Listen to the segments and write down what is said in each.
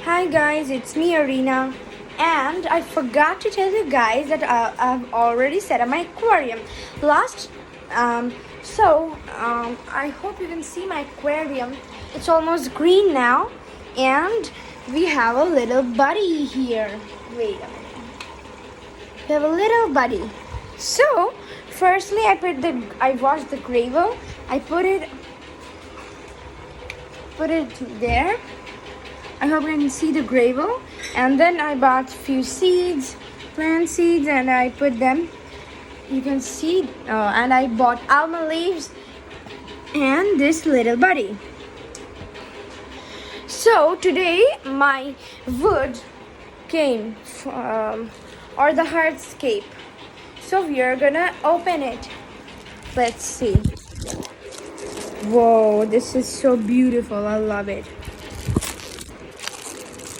Hi guys, it's me Arena, and I forgot to tell you guys that I've already set up my aquarium last. I hope you can see my aquarium. It's almost green now, and we have a little buddy here. Wait a minute. We have a little buddy. So, firstly, I washed the gravel. I put it there. I hope you can see the gravel. And then I bought few seeds, plant seeds, and I put them. You can see, and I bought almond leaves and this little buddy. So today my wood came, or the hardscape. So we are gonna open it. Let's see. Whoa, this is so beautiful. I love it.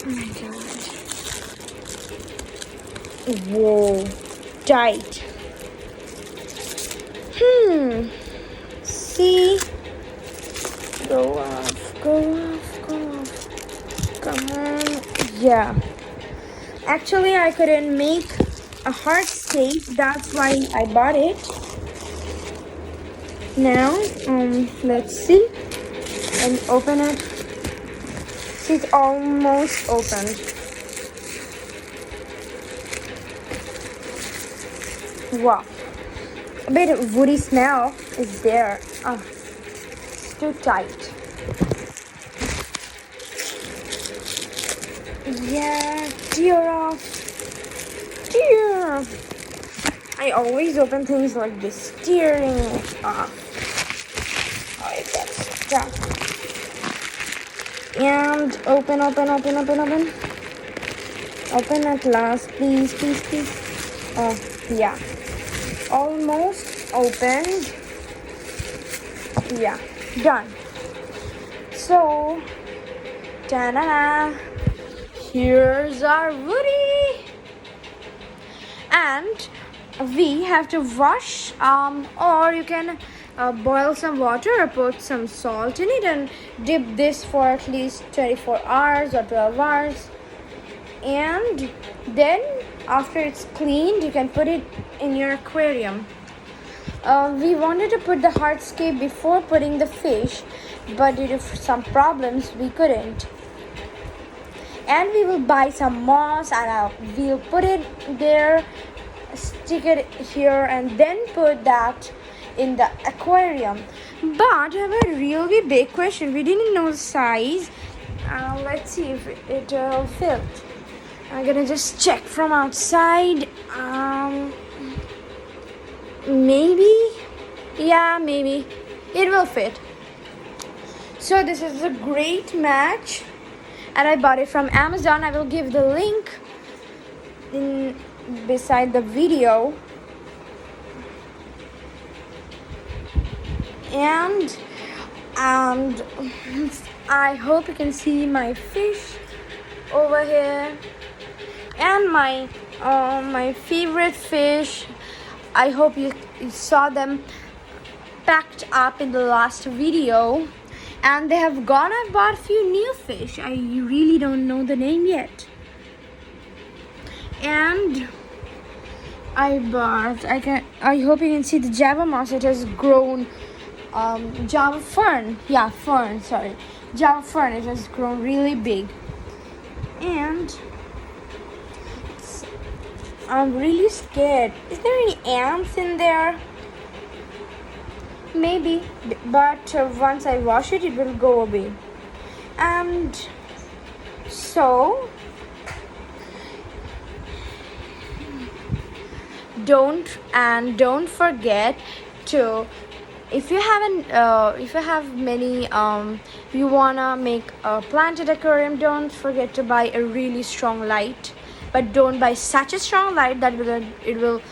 Oh my god. Whoa, tight. See? Go off. Come on. Yeah. Actually, I couldn't make a hardscape. That's why I bought it. Now, let's see. And open it. It's almost opened. Wow. A bit of woody smell is there. Oh, it's too tight. Yeah, tear off. Tear. I always open things like this, tearing it off. Oh, it got stuck. And open. Open at last, please. Oh, yeah. Almost opened. Yeah, done. So, ta-da! Here's our woody. And we have to wash, or you can boil some water or put some salt in it and dip this for at least 24 hours or 12 hours. And then after it's cleaned, you can put it in your aquarium. We wanted to put the hardscape before putting the fish, but due to some problems we couldn't. And we will buy some moss and we'll put it there, stick it here, and then put that in the aquarium. But I have a really big question. We didn't know the size. Let's see if it fit. I'm gonna just check from outside. Maybe. Yeah, maybe it will fit. So this is a great match, and I bought it from Amazon. I will give the link beside the video. And I hope you can see my fish over here and my favorite fish. I hope you saw them packed up in the last video, and they have gone. I bought a few new fish. I really don't know the name yet. And I hope you can see the Java moss. It has grown. Java fern. Yeah, fern. Sorry, Java fern. It has grown really big, and I'm really scared. Is there any ants in there? Maybe, but once I wash it, it will go away. And so, don't forget to. If you have many, you wanna make a planted aquarium, don't forget to buy a really strong light. But don't buy such a strong light that it will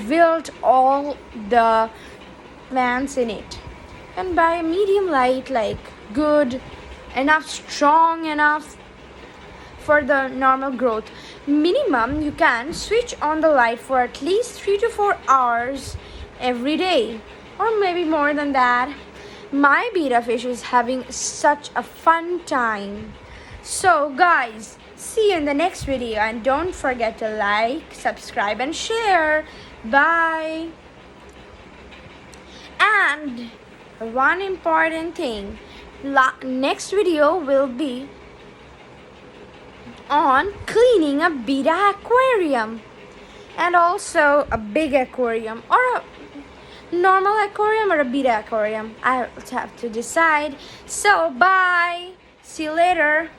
wilt all the plants in it. And buy a medium light, like good enough, strong enough for the normal growth. Minimum, you can switch on the light for at least 3 to 4 hours every day, or maybe more than that. My betta fish is having such a fun time. So guys, see you in the next video, and don't forget to like, subscribe and share. Bye. And one important thing, next video will be on cleaning a beta aquarium, and also a big aquarium, or a normal aquarium, or a beta aquarium. I'll have to decide. So bye, see you later.